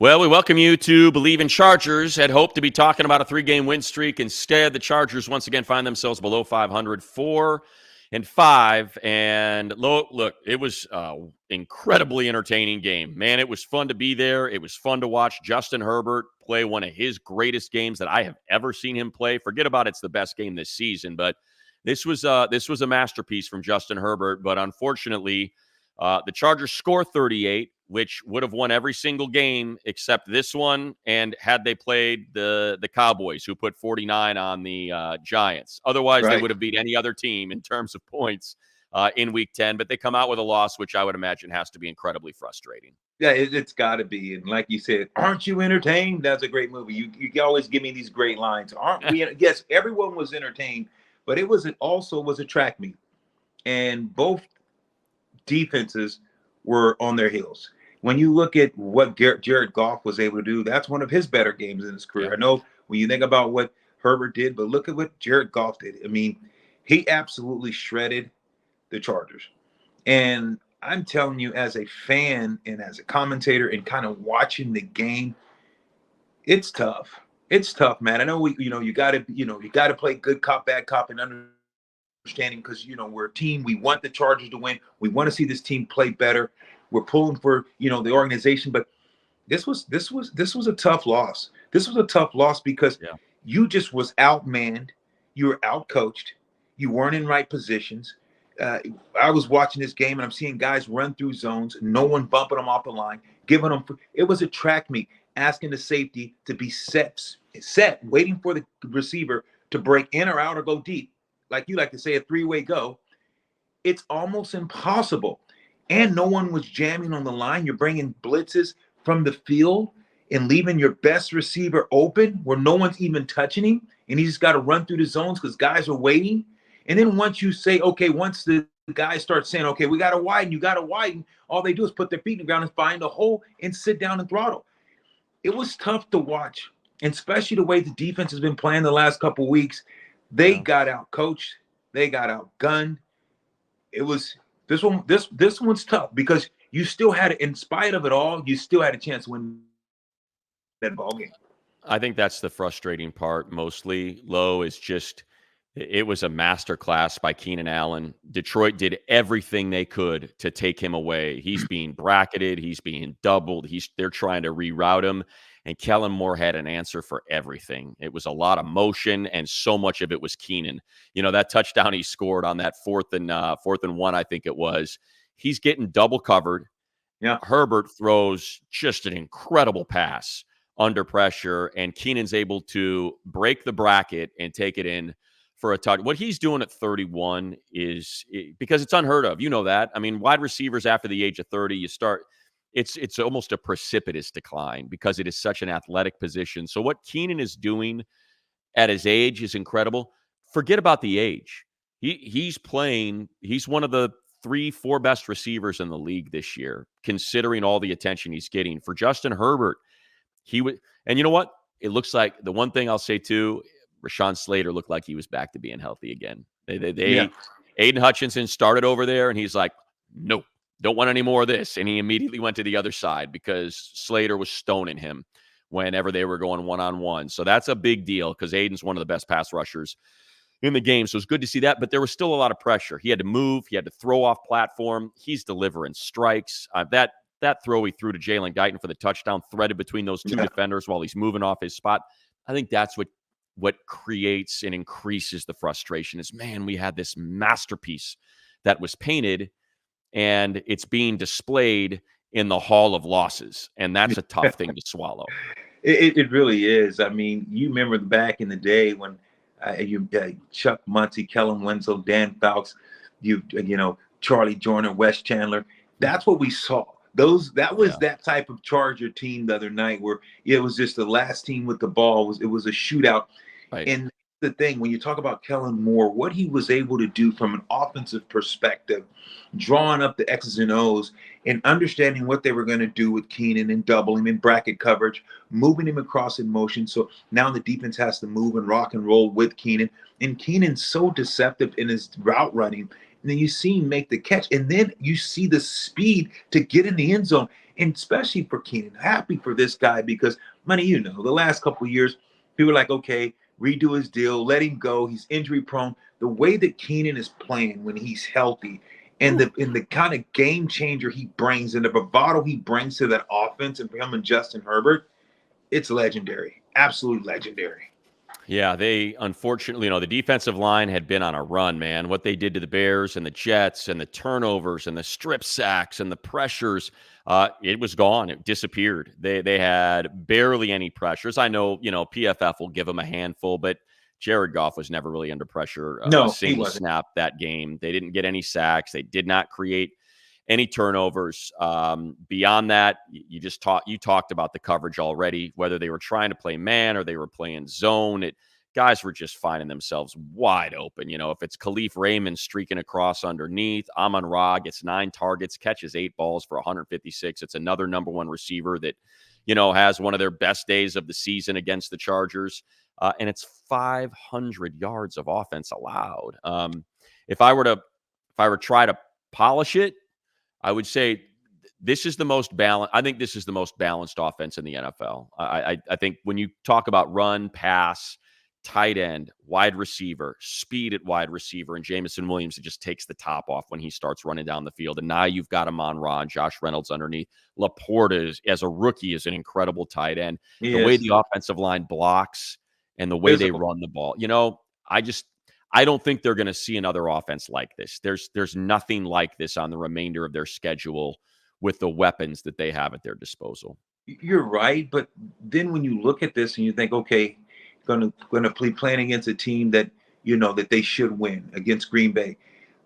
Well, we welcome you to Bleav in Chargers. Had hoped to be talking about a 3-game win streak. Instead, the Chargers once again find themselves below 500, 4-5. And look, it was an incredibly entertaining game. Man, it was fun to be there. It was fun to watch Justin Herbert play one of his greatest games that I have ever seen him play. Forget about it's the best game this season, but this was a masterpiece from Justin Herbert. But unfortunately, the Chargers score 38, which would have won every single game except this one. And had they played the Cowboys, who put 49 on the Giants, otherwise they Right. would have beat any other team in terms of points in Week 10. But they come out with a loss, which I would imagine has to be incredibly frustrating. Yeah, it's got to be. And like you said, aren't you entertained? That's a great movie. You always give me these great lines. Aren't we? Yes, everyone was entertained, but it also was a track meet, and both defenses were on their heels. When you look at what Jared Goff was able to do, that's one of his better games in his career. Yeah. I know when you think about what Herbert did, but look at what Jared Goff did. I mean, he absolutely shredded the Chargers. And I'm telling you, as a fan and as a commentator and kind of watching the game, it's tough. It's tough, man. I know you got to play good cop, bad cop, and understanding because we're a team. We want the Chargers to win. We want to see this team play better. We're pulling for the organization, but this was a tough loss. This was a tough loss because you just was outmanned. You were outcoached. You weren't in right positions. I was watching this game and I'm seeing guys run through zones, no one bumping them off the line, giving them. It was a track meet, asking the safety to be set, waiting for the receiver to break in or out or go deep, like you like to say, a three-way go. It's almost impossible, and no one was jamming on the line. You're bringing blitzes from the field and leaving your best receiver open where no one's even touching him, and he just got to run through the zones because guys are waiting. And then once you say, okay, once the guys start saying, okay, we got to widen, all they do is put their feet in the ground and find a hole and sit down and throttle. It was tough to watch, and especially the way the defense has been playing the last couple of weeks. They got out coached. They got outgunned. It was this one's tough because you still had, in spite of it all, you still had a chance to win that ball game. I think that's the frustrating part mostly, Low, is just it was a masterclass by Keenan Allen. Detroit did everything they could to take him away. He's being bracketed. He's being doubled. They're trying to reroute him. And Kellen Moore had an answer for everything. It was a lot of motion, and so much of it was Keenan. That touchdown he scored on that fourth and 1, I think it was. He's getting double covered. Yeah. Herbert throws just an incredible pass under pressure, and Keenan's able to break the bracket and take it in for a touch. What he's doing at 31 is because it's unheard of. You know that. I mean, wide receivers after the age of 30, it's almost a precipitous decline because it is such an athletic position. So what Keenan is doing at his age is incredible. Forget about the age. He's one of the 3-4 best receivers in the league this year, considering all the attention he's getting. For Justin Herbert, and you know what? It looks like the one thing I'll say too, Rashawn Slater looked like he was back to being healthy again. Aiden Hutchinson started over there, and he's like, nope, don't want any more of this. And he immediately went to the other side because Slater was stoning him whenever they were going one-on-one. So that's a big deal because Aiden's one of the best pass rushers in the game. So it's good to see that. But there was still a lot of pressure. He had to move. He had to throw off platform. He's delivering strikes. That throw he threw to Jalen Guyton for the touchdown, threaded between those two defenders while he's moving off his spot. I think that's what creates and increases the frustration is, man, we had this masterpiece that was painted and it's being displayed in the hall of losses. And that's a tough thing to swallow. It really is. I mean, you remember back in the day when Chuck Muncie, Kellen Winslow, Dan Fouts, Charlie Joyner, Wes Chandler. That's what we saw. That was that type of Charger team the other night where it was just the last team with the ball. It was a shootout. Right. And the thing, when you talk about Kellen Moore, what he was able to do from an offensive perspective, drawing up the X's and O's and understanding what they were going to do with Keenan and double him in bracket coverage, moving him across in motion. So now the defense has to move and rock and roll with Keenan. And Keenan's so deceptive in his route running and then you see him make the catch, and then you see the speed to get in the end zone. And especially for Keenan, happy for this guy because, money, the last couple of years, people are like, okay, redo his deal, let him go. He's injury prone. The way that Keenan is playing when he's healthy, and the kind of game changer he brings and the bravado he brings to that offense, and for him and Justin Herbert, it's legendary. Absolutely legendary. Yeah, they unfortunately, the defensive line had been on a run, man. What they did to the Bears and the Jets and the turnovers and the strip sacks and the pressures, it was gone. It disappeared. They had barely any pressures. I know, PFF will give them a handful, but Jared Goff was never really under pressure a No, he single wasn't. snap that game. They didn't get any sacks. They did not create any turnovers. Beyond that, you talked about the coverage already, whether they were trying to play man or they were playing zone. Guys were just finding themselves wide open. If it's Khalif Raymond streaking across underneath, Amon-Ra gets 9 targets, catches 8 balls for 156. It's another number one receiver that, has one of their best days of the season against the Chargers. And it's 500 yards of offense allowed. If I were to try to polish it, I would say this is the most balanced. I think this is the most balanced offense in the NFL. I think when you talk about run, pass, tight end, wide receiver, speed at wide receiver, and Jameson Williams, it just takes the top off when he starts running down the field. And now you've got Amon-Ra and Josh Reynolds underneath. Laporta, as a rookie, is an incredible tight end. The way the offensive line blocks and the way they run the ball, I don't think they're going to see another offense like this. There's nothing like this on the remainder of their schedule with the weapons that they have at their disposal. You're right, but then when you look at this and you think, okay, going to be playing against a team that that they should win against Green Bay,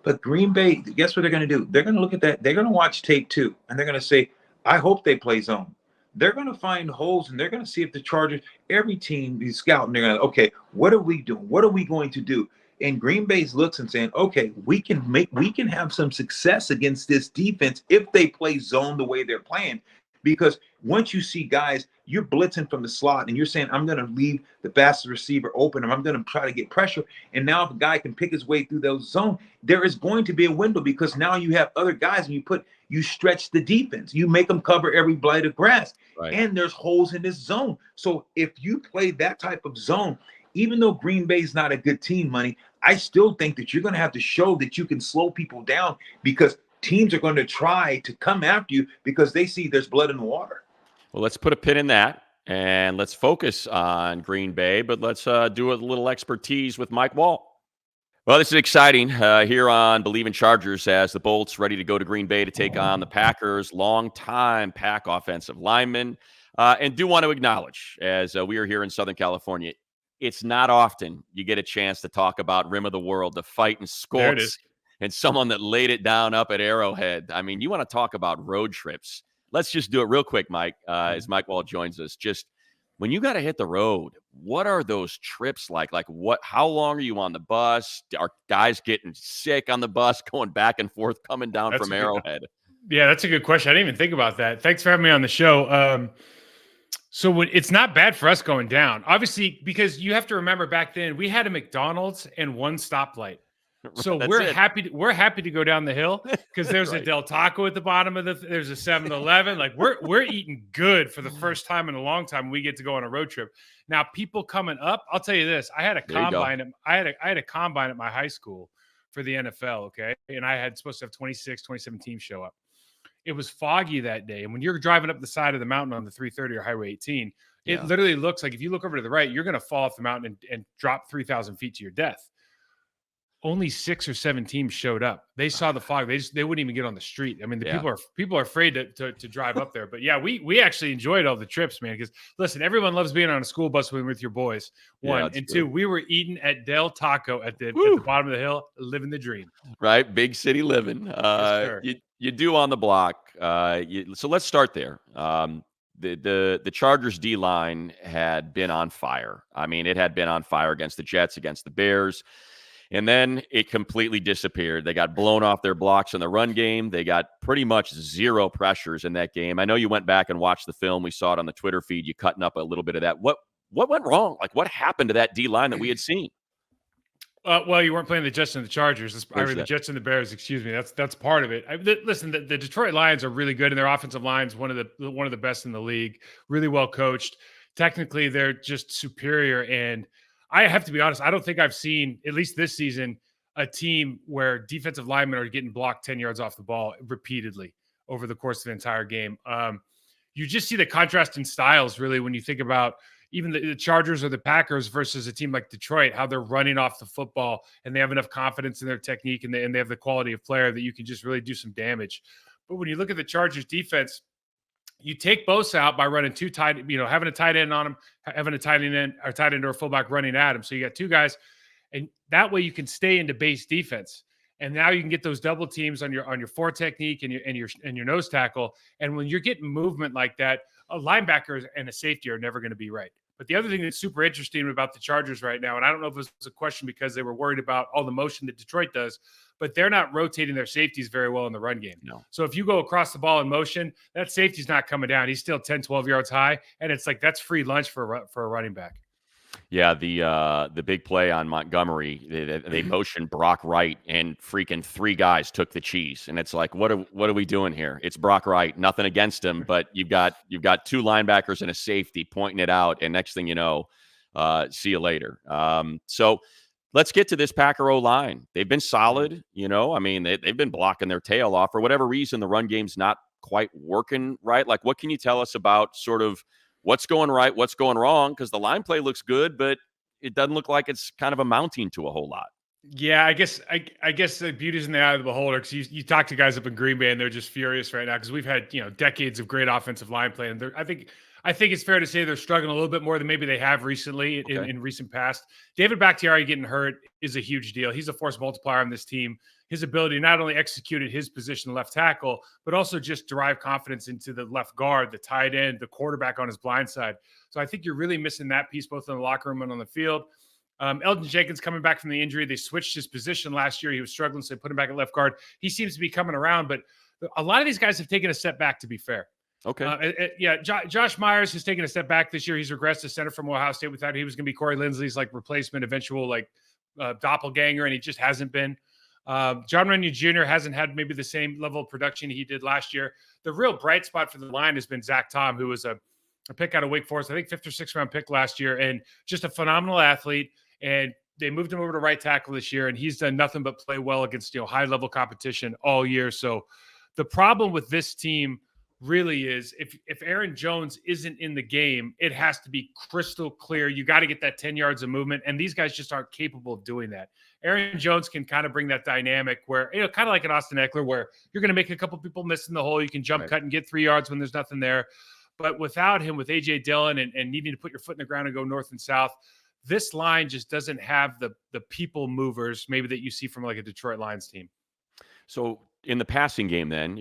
but Green Bay, guess what they're going to do? They're going to look at that. They're going to watch tape too, and they're going to say, I hope they play zone. They're going to find holes, and they're going to see if the Chargers, every team is scouting. They're going to, okay, what are we doing? What are we going to do? And Green Bay's looks and saying, okay, we can have some success against this defense if they play zone the way they're playing. Because once you see guys, you're blitzing from the slot and you're saying, I'm going to leave the fastest receiver open and I'm going to try to get pressure. And now if a guy can pick his way through those zones, there is going to be a window because now you have other guys and you stretch the defense. You make them cover every blade of grass. Right. And there's holes in this zone. So if you play that type of zone, even though Green Bay is not a good team, Money, I still think that you're going to have to show that you can slow people down because teams are going to try to come after you because they see there's blood in the water. Well, let's put a pin in that and let's focus on Green Bay, but let's do a little expertise with Mike Wahle. Well, this is exciting here on Bleav in Chargers as the Bolts ready to go to Green Bay to take on the Packers, longtime Pack offensive lineman. And do want to acknowledge, as we are here in Southern California, it's not often you get a chance to talk about Rim of the World, the fight and Scorps, and someone that laid it down up at Arrowhead. I mean, you want to talk about road trips. Let's just do it real quick, Mike, as Mike Wahle joins us. Just when you got to hit the road, what are those trips like? Like how long are you on the bus? Are guys getting sick on the bus, going back and forth, coming down from Arrowhead? Yeah, that's a good question. I didn't even think about that. Thanks for having me on the show. So it's not bad for us going down, obviously, because you have to remember back then we had a McDonald's and one stoplight. So we're happy to go down the hill because there's right. a Del Taco at the bottom of there's a 7-Eleven. Like we're eating good for the first time in a long time. We get to go on a road trip. Now, people coming up, I'll tell you this: I had a combine. I had a combine at my high school for the NFL. Okay, and I had supposed to have 27 teams show up. It was foggy that day. And when you're driving up the side of the mountain on the 330 or Highway 18, it literally looks like if you look over to the right, you're going to fall off the mountain and drop 3,000 feet to your death. Only 6 or 7 teams showed up. They saw the fog. They wouldn't even get on the street. I mean, people are afraid to drive up there. But yeah, we actually enjoyed all the trips, man. Because listen, everyone loves being on a school bus with your boys. One and two, we were eating at Del Taco at the bottom of the hill, living the dream. Right, big city living. You do on the block. So let's start there. The Chargers D line had been on fire. I mean, it had been on fire against the Jets, against the Bears. And then it completely disappeared. They got blown off their blocks in the run game. They got pretty much zero pressures in that game. I know you went back and watched the film. We saw it on the Twitter feed. You cutting up a little bit of that. What went wrong? Like, what happened to that D-line that we had seen? Well, you weren't playing the Jets and the Chargers. The Jets and the Bears. Excuse me. That's part of it. Listen, the Detroit Lions are really good, and their offensive line's one of the best in the league. Really well coached. Technically, they're just superior. And I have to be honest, I don't think I've seen, at least this season, a team where defensive linemen are getting blocked 10 yards off the ball repeatedly over the course of the entire game. You just see the contrast in styles, really, when you think about even the Chargers or the Packers versus a team like Detroit, how they're running off the football and they have enough confidence in their technique and they have the quality of player that you can just really do some damage. But when you look at the Chargers defense, you take Bosa out by running two tight, having a tight end on him, having a tight end or a fullback running at him. So you got two guys, and that way you can stay into base defense. And now you can get those double teams on your four technique and your nose tackle. And when you're getting movement like that, a linebacker and a safety are never going to be right. But the other thing that's super interesting about the Chargers right now, and I don't know if it was a question because they were worried about all the motion that Detroit does, but they're not rotating their safeties very well in the run game. No. So if you go across the ball in motion, that safety's not coming down. He's still 10, 12 yards high, and it's like that's free lunch for a running back. Yeah, the big play on Montgomery, they motioned Brock Wright, and freaking three guys took the cheese, and it's like, what are we doing here? It's Brock Wright, nothing against him, but you've got two linebackers and a safety pointing it out, and next thing you know, see you later. So let's get to this Packer O-line. They've been solid, I mean, they've been blocking their tail off. For whatever reason, the run game's not quite working right. Like, what can you tell us about sort of what's going right, what's going wrong? Because the line play looks good, but it doesn't look like it's kind of amounting to a whole lot. Yeah, I guess the beauty's in the eye of the beholder, because you talk to guys up in Green Bay and they're just furious right now because we've had decades of great offensive line play, and I think it's fair to say they're struggling a little bit more than maybe they have recently in recent past. David Bakhtiari getting hurt is a huge deal. He's a force multiplier on this team. His ability to not only execute at his position, left tackle, but also just derive confidence into the left guard, the tight end, the quarterback on his blind side. So I think you're really missing that piece both in the locker room and on the field. Elgton Jenkins coming back from the injury. They switched his position last year. He was struggling, so they put him back at left guard. He seems to be coming around, but a lot of these guys have taken a step back, to be fair. Okay. Josh Myers has taken a step back this year. He's regressed to center from Ohio State. We thought he was going to be Corey Linsley's replacement, eventual doppelganger, and he just hasn't been. John Runyon Jr. hasn't had maybe the same level of production he did last year. The real bright spot for the line has been Zach Tom, who was a pick out of Wake Forest, I think 5th or 6th round pick last year, and just a phenomenal athlete. And they moved him over to right tackle this year, and he's done nothing but play well against high level competition all year. So the problem with this team really is if Aaron Jones isn't in the game, it has to be crystal clear. You got to get that 10 yards of movement, and these guys just aren't capable of doing that. Aaron Jones can kind of bring that dynamic where, kind of like an Austin Eckler, where you're going to make a couple people miss in the hole. You can jump cut and get 3 yards when there's nothing there. But without him, with A.J. Dillon and needing to put your foot in the ground and go north and south, this line just doesn't have the people movers maybe that you see from a Detroit Lions team. So in the passing game then,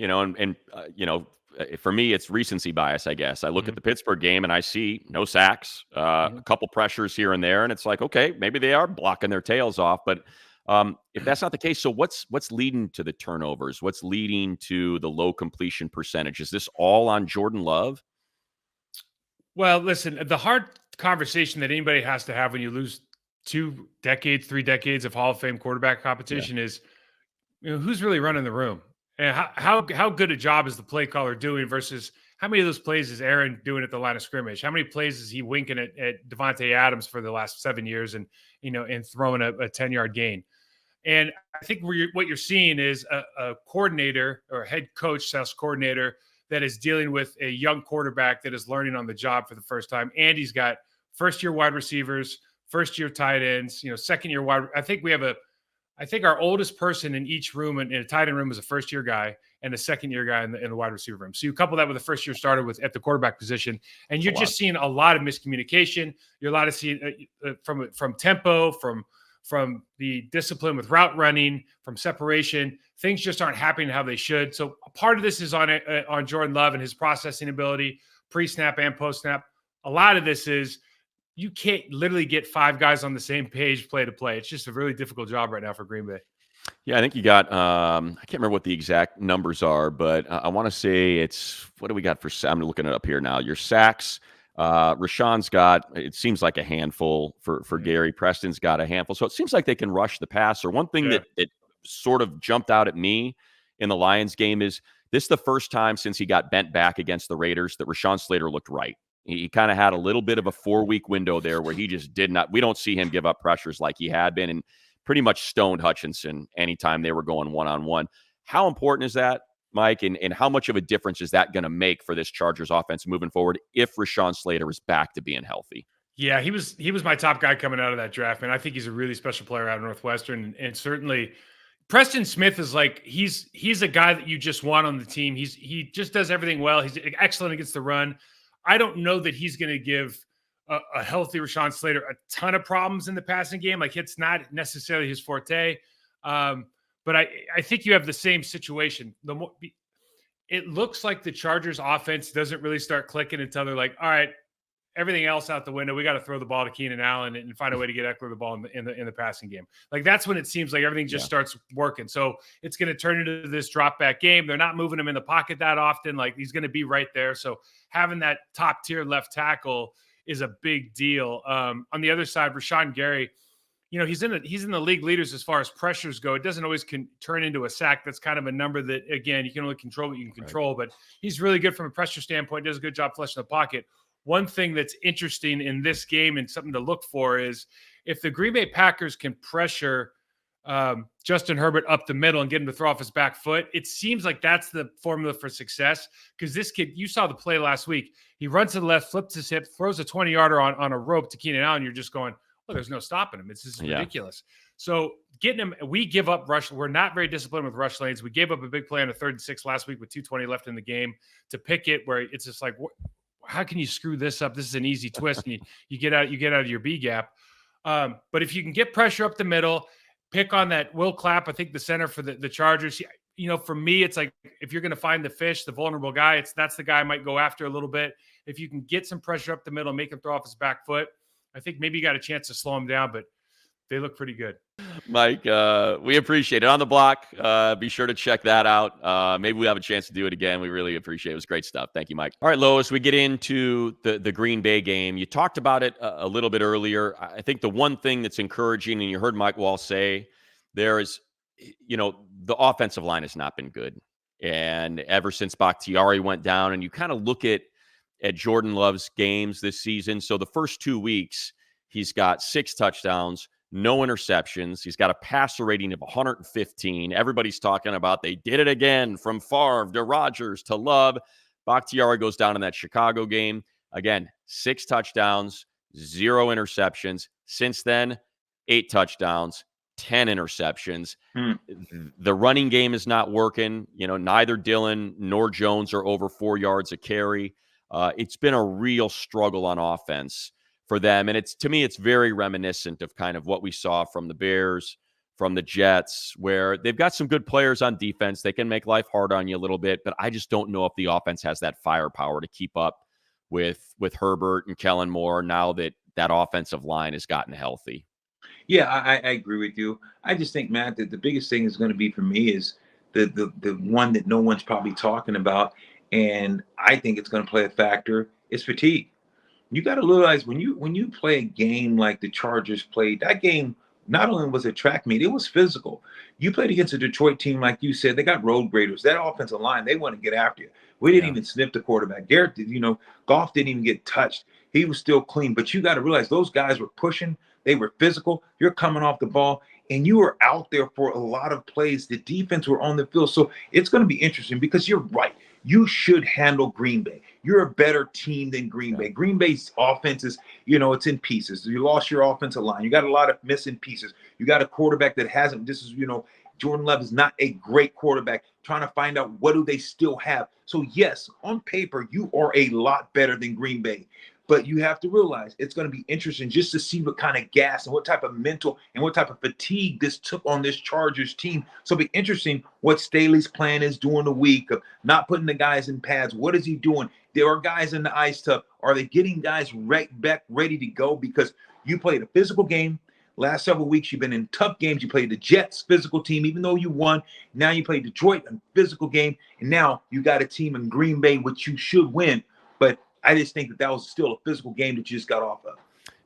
for me, it's recency bias, I guess. I look at the Pittsburgh game and I see no sacks, a couple pressures here and there. And it's like, okay, maybe they are blocking their tails off. But if that's not the case, so what's leading to the turnovers? What's leading to the low completion percentage? Is this all on Jordan Love? Well, listen, the hard conversation that anybody has to have when you lose 2 decades, 3 decades of Hall of Fame quarterback competition is, who's really running the room? And how good a job is the play caller doing versus how many of those plays is Aaron doing at the line of scrimmage? How many plays is he winking at Devontae Adams for the last 7 years and throwing a 10-yard gain? And I think what you're seeing is a coordinator or a head coach / coordinator that is dealing with a young quarterback that is learning on the job for the first time. And he's got first-year wide receivers, first-year tight ends, second-year wide. I think our oldest person in each room in a tight end room is a first-year guy and a second-year guy in the wide receiver room. So you couple that with a first-year starter at the quarterback position, and you're just seeing a lot of miscommunication. You're a lot of seeing from tempo, from the discipline with route running, from separation. Things just aren't happening how they should. So a part of this is on Jordan Love and his processing ability, pre-snap and post-snap. A lot of this is you can't literally get 5 guys on the same page play to play. It's just a really difficult job right now for Green Bay. Yeah, I think you got, I can't remember what the exact numbers are, but I want to say it's, what do we got for, I'm looking it up here now. Your sacks, Rashawn's got, it seems like a handful for Gary. Preston's got a handful. So it seems like they can rush the passer. One thing that sort of jumped out at me in the Lions game is this is the first time since he got bent back against the Raiders that Rashawn Slater looked right. He kind of had a little bit of a 4-week window there where he just did not, we don't see him give up pressures like he had been, and pretty much stoned Hutchinson anytime they were going one-on-one. How important is that, Mike, and how much of a difference is that going to make for this Chargers offense moving forward if Rashawn Slater is back to being healthy? Yeah, he was my top guy coming out of that draft, man. I think he's a really special player out of Northwestern, and certainly Preston Smith is like he's a guy that you just want on the team. He just does everything well. He's excellent against the run. I don't know that he's going to give a healthy Rashawn Slater a ton of problems in the passing game. Like, it's not necessarily his forte. But I think you have the same situation. It looks like the Chargers offense doesn't really start clicking until they're like, all right, everything else out the window. We got to throw the ball to Keenan Allen and find a way to get Eckler the ball in the passing game. Like, that's when it seems like everything just starts working. So it's going to turn into this drop back game. They're not moving him in the pocket that often. Like, he's going to be right there. So having that top tier left tackle is a big deal. On the other side, Rashawn Gary, he's in the league leaders as far as pressures go. It doesn't always turn into a sack. That's kind of a number that, again, you can only control what you can control. Right. But he's really good from a pressure standpoint. Does a good job flushing the pocket. One thing that's interesting in this game and something to look for is if the Green Bay Packers can pressure Justin Herbert up the middle and get him to throw off his back foot, it seems like that's the formula for success. Because this kid, you saw the play last week. He runs to the left, flips his hip, throws a 20-yarder on a rope to Keenan Allen. You're just going, well, there's no stopping him. It's just ridiculous. So getting him, we give up rush. We're not very disciplined with rush lanes. We gave up a big play on a 3rd and 6 last week with 2:20 left in the game to pick it, where it's just like, how can you screw this up? This is an easy twist. And you get out of your B gap. But if you can get pressure up the middle, pick on that Will Clapp, I think the center for the Chargers. For me, it's like, if you're going to find the fish, the vulnerable guy, that's the guy I might go after a little bit. If you can get some pressure up the middle, make him throw off his back foot, I think maybe you got a chance to slow him down, but they look pretty good. Mike, we appreciate it. On the Block, be sure to check that out. Maybe we have a chance to do it again. We really appreciate it. It was great stuff. Thank you, Mike. All right, Lois, we get into the Green Bay game. You talked about it a little bit earlier. I think the one thing that's encouraging, and you heard Mike Wall say, there is, the offensive line has not been good. And ever since Bakhtiari went down, and you kind of look at Jordan Love's games this season. So the first 2 weeks, he's got 6 touchdowns, no interceptions. He's got a passer rating of 115. Everybody's talking about they did it again, from Favre to Rodgers to Love. Bakhtiari goes down in that Chicago game. Again, 6 touchdowns, 0 interceptions. Since then, 8 touchdowns, 10 interceptions. The running game is not working. Neither Dillon nor Jones are over 4 yards a carry. It's been a real struggle on offense for them. And to me, it's very reminiscent of kind of what we saw from the Bears, from the Jets, where they've got some good players on defense. They can make life hard on you a little bit, but I just don't know if the offense has that firepower to keep up with Herbert and Kellen Moore now that offensive line has gotten healthy. Yeah, I agree with you. I just think, Matt, that the biggest thing is going to be for me is the one that no one's probably talking about, and I think it's going to play a factor, is fatigue. You got to realize when you play a game like the Chargers played, that game not only was a track meet, it was physical. You played against a Detroit team, like you said, they got road graders. That offensive line, they want to get after you. We didn't even sniff the quarterback. Garrett did, Goff didn't even get touched. He was still clean. But you got to realize those guys were pushing. They were physical. You're coming off the ball, and you were out there for a lot of plays. The defense were on the field. So it's going to be interesting because you're right. You should handle Green Bay. You're a better team than Green Bay. Green Bay's offense is, it's in pieces. You lost your offensive line. You got a lot of missing pieces. You got a quarterback that hasn't, Jordan Love is not a great quarterback. Trying to find out what do they still have. So yes, on paper, you are a lot better than Green Bay. But you have to realize it's going to be interesting just to see what kind of gas and what type of mental and what type of fatigue this took on this Chargers team. So it'll be interesting what Staley's plan is during the week of not putting the guys in pads. What is he doing? There are guys in the ice tub. Are they getting guys back ready to go? Because you played a physical game. Last several weeks, you've been in tough games. You played the Jets physical team, even though you won. Now you play Detroit, a physical game. And now you got a team in Green Bay, which you should win. But I just think that was still a physical game that you just got off of.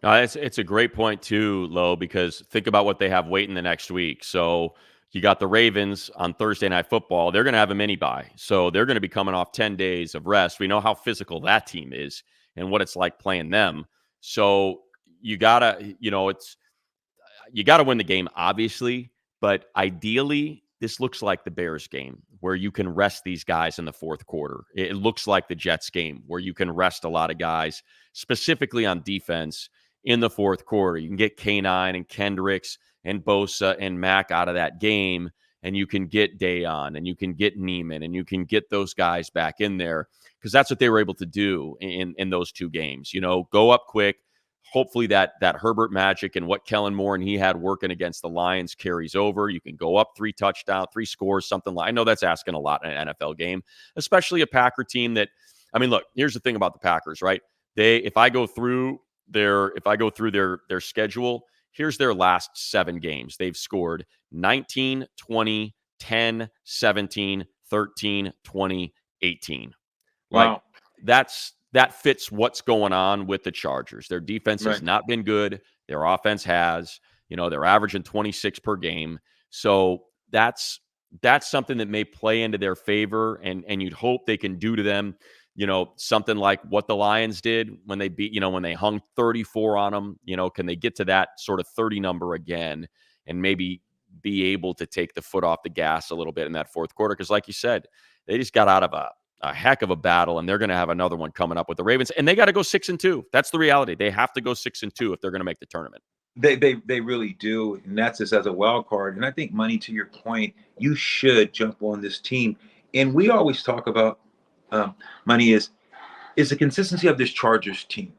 No, it's a great point too, Lo, because think about what they have waiting the next week. So you got the Ravens on Thursday Night Football. They're going to have a mini bye. So they're going to be coming off 10 days of rest. We know how physical that team is and what it's like playing them. So you got to, you got to win the game, obviously. But ideally, this looks like the Bears game where you can rest these guys in the fourth quarter. It looks like the Jets game where you can rest a lot of guys, specifically on defense in the fourth quarter. You can get K9 and Kendricks and Bosa and Mack out of that game, and you can get Dayon and you can get Neiman and you can get those guys back in there because that's what they were able to do in those two games. Go up quick. Hopefully that Herbert magic and what Kellen Moore and he had working against the Lions carries over. You can go up 3 touchdowns, 3 scores, something like. I know that's asking a lot in an NFL game, especially a Packer team that. I mean, look. Here's the thing about the Packers, right? If I go through their schedule, here's their last 7 games. They've scored 19, 20, 10, 17, 13, 20, 18. Wow. Like that fits what's going on with the Chargers. Their defense has not been good. Their offense has. They're averaging 26 per game. So that's something that may play into their favor, and you'd hope they can do to them, something like what the Lions did when they beat, when they hung 34 on them. Can they get to that sort of 30 number again and maybe be able to take the foot off the gas a little bit in that fourth quarter? Because like you said, they just got out of a heck of a battle, and they're going to have another one coming up with the Ravens, and they got to go 6-2. That's the reality. They have to go 6-2 if they're going to make the tournament. They really do, and that's just as a wild card. And I think, Money, to your point, you should jump on this team. And we always talk about Money is the consistency of this Chargers team.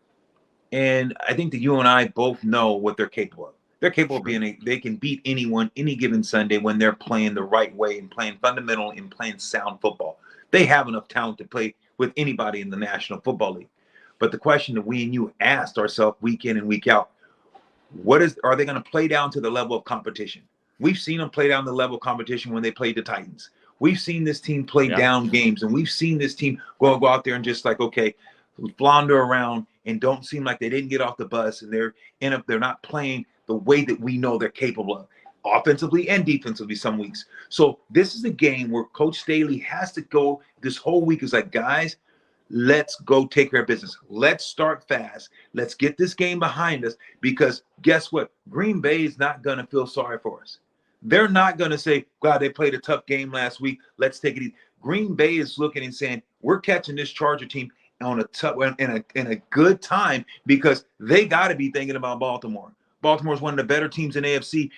And I think that you and I both know what they're capable of. They're capable of being they can beat anyone any given Sunday when they're playing the right way and playing fundamental and playing sound football. They have enough talent to play with anybody in the National Football League. But the question that we and you asked ourselves week in and week out, are they going to play down to the level of competition? We've seen them play down the level of competition when they played the Titans. We've seen this team play down games, and we've seen this team go out there and just flounder around and don't seem like they didn't get off the bus, and they're not playing the way that we know they're capable of, offensively and defensively some weeks. So this is a game where Coach Staley has to go this whole week is like, guys, let's go take care of business. Let's start fast. Let's get this game behind us, because guess what? Green Bay is not going to feel sorry for us. They're not going to say, God, they played a tough game last week. Let's take it easy. Green Bay is looking and saying, we're catching this Charger team on in a good time, because they got to be thinking about Baltimore. Baltimore's one of the better teams in AFC.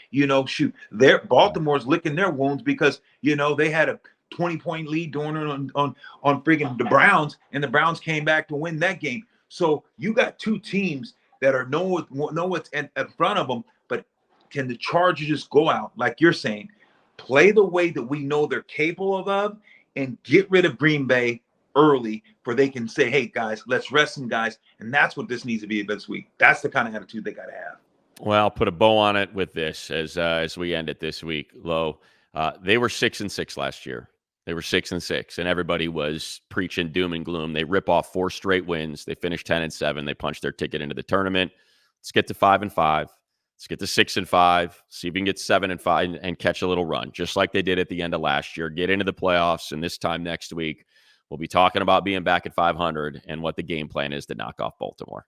Baltimore's licking their wounds because, they had a 20-point lead on friggin' the Browns, and the Browns came back to win that game. So you got two teams that know what's in front of them, but can the Chargers just go out, like you're saying, play the way that we know they're capable of, and get rid of Green Bay early, for they can say, hey, guys, let's rest some guys. And that's what this needs to be this week. That's the kind of attitude they got to have. Well, I'll put a bow on it with this as we end it this week, Lo. They were 6-6 last year. They were 6-6, and everybody was preaching doom and gloom. They rip off 4 straight wins. They finished 10-7. They punched their ticket into the tournament. Let's get to 5-5. Let's get to 6-5. See if we can get 7-5 and catch a little run, just like they did at the end of last year. Get into the playoffs, and this time next week, we'll be talking about being back at 500 and what the game plan is to knock off Baltimore.